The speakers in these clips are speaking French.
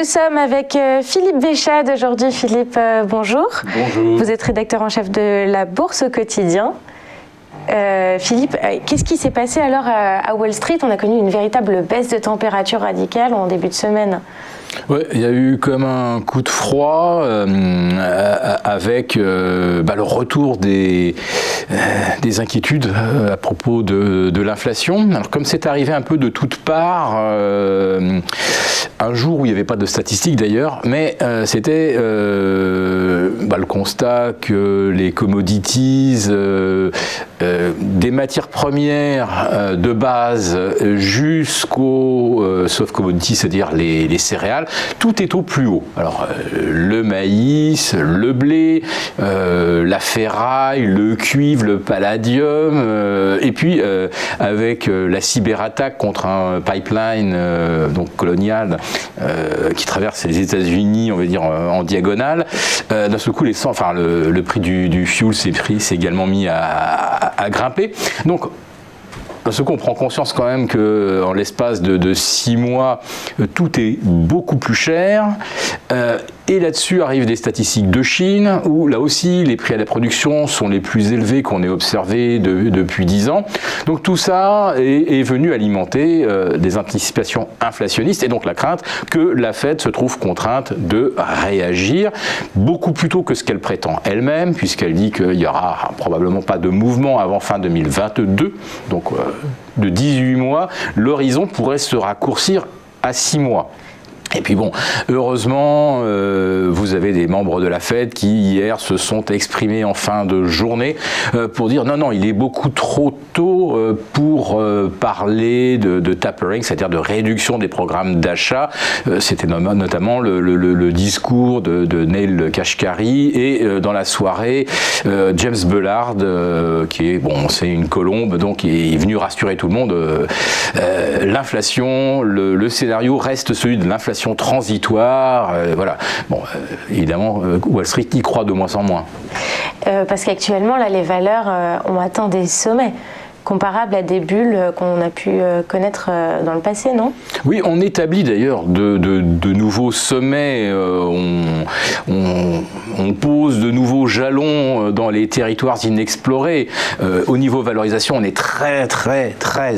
Nous sommes avec Philippe Béchade aujourd'hui. Philippe, bonjour. Bonjour. Vous êtes rédacteur en chef de la Bourse au quotidien. Philippe, qu'est-ce qui s'est passé alors à Wall Street? On a connu une véritable baisse de température radicale en début de semaine. Ouais, il y a eu comme un coup de froid avec le retour des inquiétudes à propos de l'inflation. Alors comme c'est arrivé un peu de toutes parts, un jour où il n'y avait pas de statistiques d'ailleurs, mais c'était le constat que les commodities, des matières premières de base jusqu'aux soft commodities, c'est-à-dire les céréales, tout est au plus haut. Alors le maïs, le blé, la ferraille, le cuivre, le palladium, et puis avec la cyberattaque contre un pipeline donc colonial qui traverse les États-Unis, on va dire en diagonale, d'un seul coup le prix du fuel s'est également mis à grimper. Donc parce qu'on prend conscience quand même qu'en l'espace de 6 mois, tout est beaucoup plus cher. Et là-dessus arrivent des statistiques de Chine, où là aussi les prix à la production sont les plus élevés qu'on ait observés depuis 10 ans. Donc tout ça est venu alimenter des anticipations inflationnistes et donc la crainte que la Fed se trouve contrainte de réagir beaucoup plus tôt que ce qu'elle prétend elle-même, puisqu'elle dit qu'il n'y aura probablement pas de mouvement avant fin 2022. Donc de 18 mois, l'horizon pourrait se raccourcir à 6 mois. Et puis bon, heureusement, vous avez des membres de la Fed qui hier se sont exprimés en fin de journée pour dire non, il est beaucoup trop tôt pour parler de tapering, c'est-à-dire de réduction des programmes d'achat. C'était notamment le discours de Neil Kashkari et dans la soirée, James Bullard, qui est, c'est une colombe, donc il est venu rassurer tout le monde. L'inflation, le scénario reste celui de l'inflation transitoire, voilà. Évidemment, Wall Street y croit de moins en moins. Parce qu'actuellement, là, les valeurs ont atteint des sommets comparables à des bulles qu'on a pu connaître dans le passé, non? Oui, on établit d'ailleurs de nouveaux sommets, on pose de nouveaux jalons dans les territoires inexplorés. Au niveau valorisation, on est très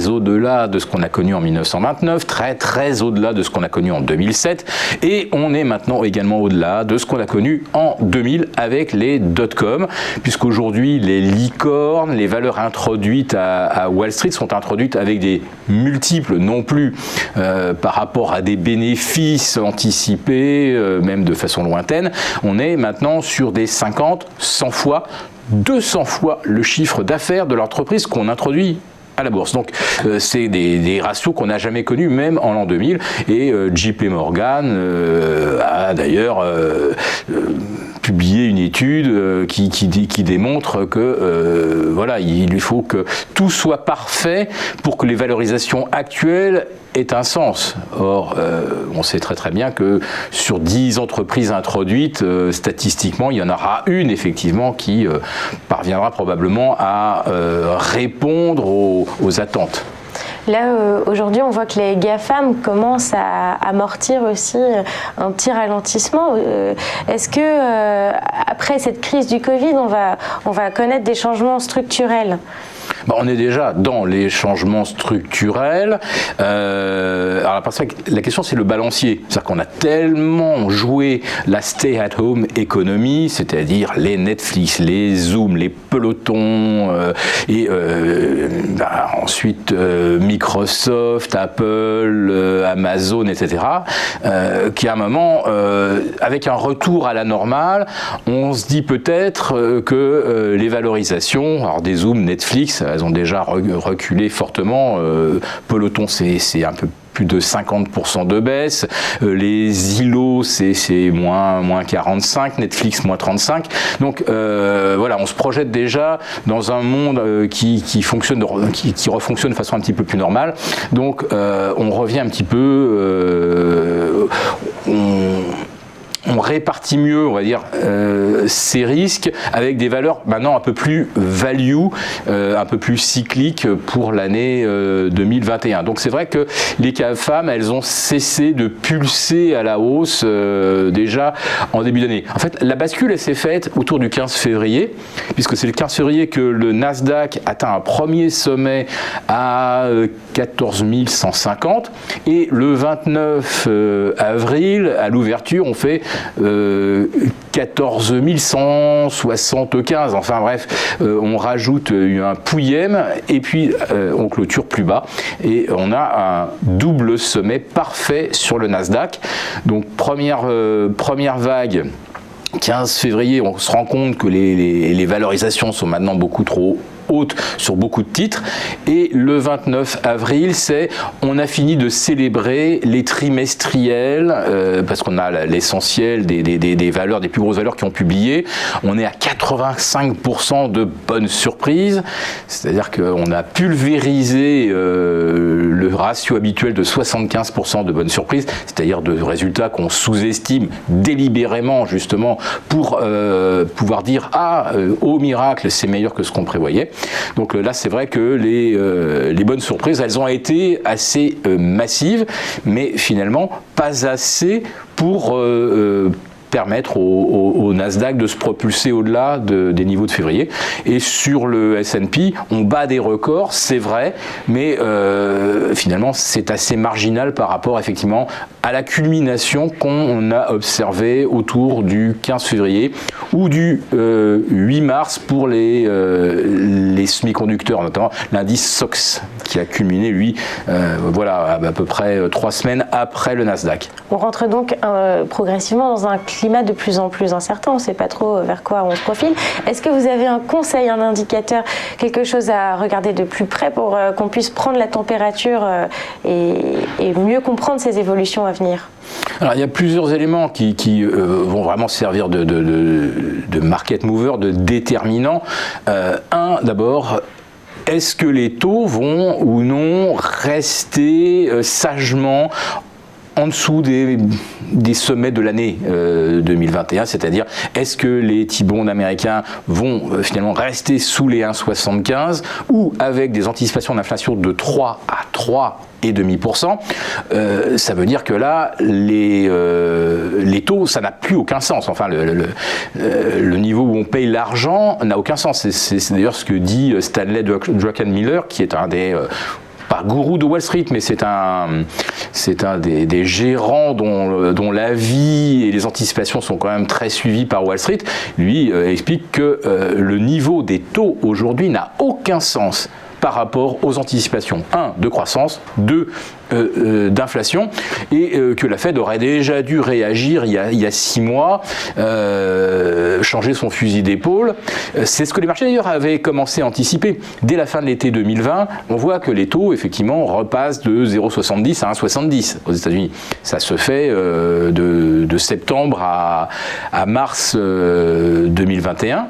au-delà de ce qu'on a connu en 1929, très au-delà de ce qu'on a connu en 2007, et on est maintenant également au-delà de ce qu'on a connu en 2000 avec les dot-com, puisqu'aujourd'hui les licornes, les valeurs introduites à Wall Street sont introduites avec des multiples non plus par rapport à des bénéfices anticipés, même de façon lointaine. On est maintenant sur des 50, 100 fois, 200 fois le chiffre d'affaires de l'entreprise qu'on introduit à la bourse. Donc c'est des ratios qu'on n'a jamais connus, même en l'an 2000. Et JP Morgan a d'ailleurs publié une étude qui démontre que il lui faut que tout soit parfait pour que les valorisations actuelles aient un sens. Or, on sait très bien que sur 10 entreprises introduites, statistiquement, il y en aura une effectivement qui parviendra probablement à répondre aux attentes. Là, aujourd'hui, on voit que les GAFAM commencent à amortir aussi un petit ralentissement. Est-ce que, après cette crise du Covid, on va connaître des changements structurels ? On est déjà dans les changements structurels. Alors la question, c'est le balancier. C'est-à-dire qu'on a tellement joué la stay-at-home economy, c'est-à-dire les Netflix, les Zoom, les pelotons, et ensuite Microsoft, Apple, Amazon, etc., qui à un moment, avec un retour à la normale, on se dit peut-être que les valorisations, alors des Zoom, Netflix, elles ont déjà reculé fortement. Peloton, c'est un peu plus de 50% de baisse. Les îlots, c'est moins 45, Netflix moins 35. Donc on se projette déjà dans un monde qui refonctionne de façon un petit peu plus normale. Donc on revient un petit peu on répartit mieux, on va dire, ces risques avec des valeurs maintenant un peu plus value, un peu plus cycliques pour l'année 2021. Donc c'est vrai que les GAFAM, elles ont cessé de pulser à la hausse déjà en début d'année. En fait, la bascule, elle s'est faite autour du 15 février, puisque c'est le 15 février que le Nasdaq atteint un premier sommet à 14 150, et le 29 avril, à l'ouverture, on fait 14 175, enfin bref, on rajoute un pouillème et puis on clôture plus bas et on a un double sommet parfait sur le Nasdaq. Donc première vague, 15 février, on se rend compte que les valorisations sont maintenant beaucoup trop haute sur beaucoup de titres, et le 29 avril, on a fini de célébrer les trimestriels, parce qu'on a l'essentiel des valeurs, des plus grosses valeurs qui ont publié. On est à 85% de bonnes surprises, c'est-à-dire qu'on a pulvérisé le ratio habituel de 75% de bonnes surprises, c'est-à-dire de résultats qu'on sous-estime délibérément justement pour pouvoir dire au miracle, c'est meilleur que ce qu'on prévoyait. Donc là, c'est vrai que les bonnes surprises, elles ont été assez massives, mais finalement pas assez pour permettre au Nasdaq de se propulser au-delà des niveaux de février. Et sur le S&P, on bat des records, c'est vrai, mais finalement c'est assez marginal par rapport effectivement à la culmination qu'on a observée autour du 15 février ou du 8 mars pour les semi-conducteurs, notamment l'indice SOX qui a culminé, lui, voilà, à peu près 3 semaines après le Nasdaq. On rentre donc progressivement dans un climat de plus en plus incertain, on ne sait pas trop vers quoi on se profile. Est-ce que vous avez un conseil, un indicateur, quelque chose à regarder de plus près pour qu'on puisse prendre la température et mieux comprendre ces évolutions à venir ? Alors il y a plusieurs éléments qui vont vraiment servir de market mover, de déterminant. D'abord, est-ce que les taux vont ou non rester sagement en dessous des sommets de l'année 2021, c'est-à-dire est-ce que les T-bonds américains vont finalement rester sous les 1,75 ou avec des anticipations d'inflation de 3 à 3,5%, ça veut dire que là, les taux, ça n'a plus aucun sens. Enfin, le niveau où on paye l'argent n'a aucun sens. C'est d'ailleurs ce que dit Stanley Druckenmiller, qui est un des pas gourou de Wall Street, mais c'est un des gérants dont la vie et les anticipations sont quand même très suivies par Wall Street. Lui explique que le niveau des taux aujourd'hui n'a aucun sens par rapport aux anticipations, 1, de croissance, 2, d'inflation, et que la Fed aurait déjà dû réagir il y a 6 mois, changer son fusil d'épaule. C'est ce que les marchés d'ailleurs avaient commencé à anticiper. Dès la fin de l'été 2020, on voit que les taux effectivement repassent de 0,70 à 1,70 aux États-Unis. Ça se fait de septembre à mars 2021.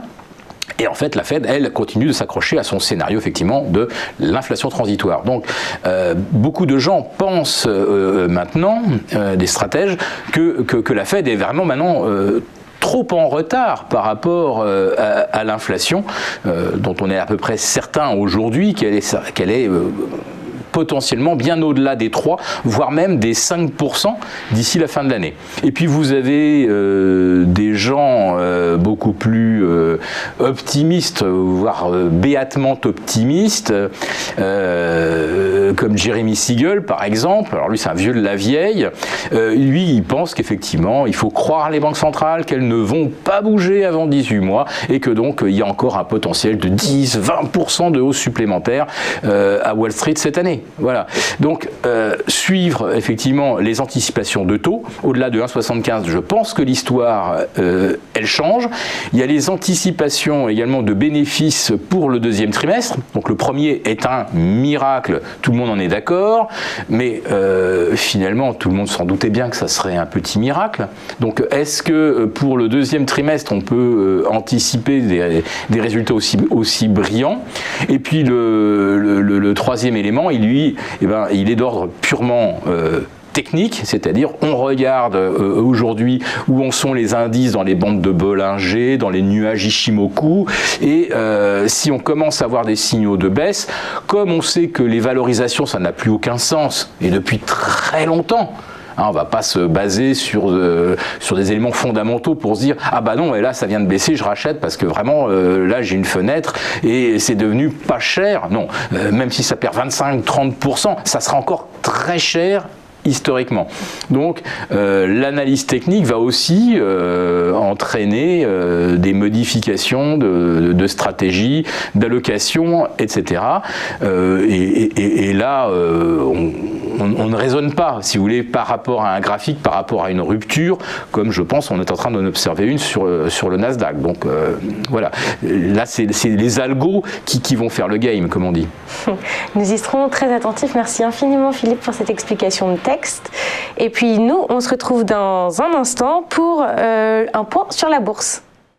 Et en fait, la Fed, elle, continue de s'accrocher à son scénario, effectivement, de l'inflation transitoire. Donc, beaucoup de gens pensent maintenant, des stratèges, que la Fed est vraiment maintenant trop en retard par rapport à l'inflation, dont on est à peu près certain aujourd'hui qu'elle est potentiellement bien au-delà des 3, voire même des 5% d'ici la fin de l'année. Et puis vous avez des gens beaucoup plus optimistes, voire béatement optimistes, comme Jeremy Siegel par exemple. Alors lui c'est un vieux de la vieille. Lui il pense qu'effectivement il faut croire les banques centrales, qu'elles ne vont pas bouger avant 18 mois et que donc il y a encore un potentiel de 10-20% de hausse supplémentaire à Wall Street cette année. Voilà. Donc, suivre effectivement les anticipations de taux, au-delà de 1,75, je pense que l'histoire, elle change. Il y a les anticipations également de bénéfices pour le deuxième trimestre. Donc, le premier est un miracle, tout le monde en est d'accord, mais finalement, tout le monde s'en doutait bien que ça serait un petit miracle. Donc, est-ce que pour le deuxième trimestre, on peut anticiper des résultats aussi brillants? Et puis, le troisième élément, il est d'ordre purement technique, c'est-à-dire on regarde aujourd'hui où en sont les indices dans les bandes de Bollinger, dans les nuages Ishimoku, et si on commence à avoir des signaux de baisse, comme on sait que les valorisations, ça n'a plus aucun sens, et depuis très longtemps, on ne va pas se baser sur des éléments fondamentaux pour se dire « Ah bah non, et là ça vient de baisser, je rachète parce que vraiment là j'ai une fenêtre et c'est devenu pas cher. » Non, même si ça perd 25-30%, ça sera encore très cher historiquement. Donc l'analyse technique va aussi entraîner des modifications de stratégie, d'allocation, etc. Et là, on ne raisonne pas, si vous voulez, par rapport à un graphique, par rapport à une rupture, comme je pense on est en train d'en observer une sur le Nasdaq. Donc voilà, là c'est les algos qui vont faire le game, comme on dit. Nous y serons très attentifs. Merci infiniment Philippe pour cette explication de texte. Et puis nous, on se retrouve dans un instant pour un point sur la bourse.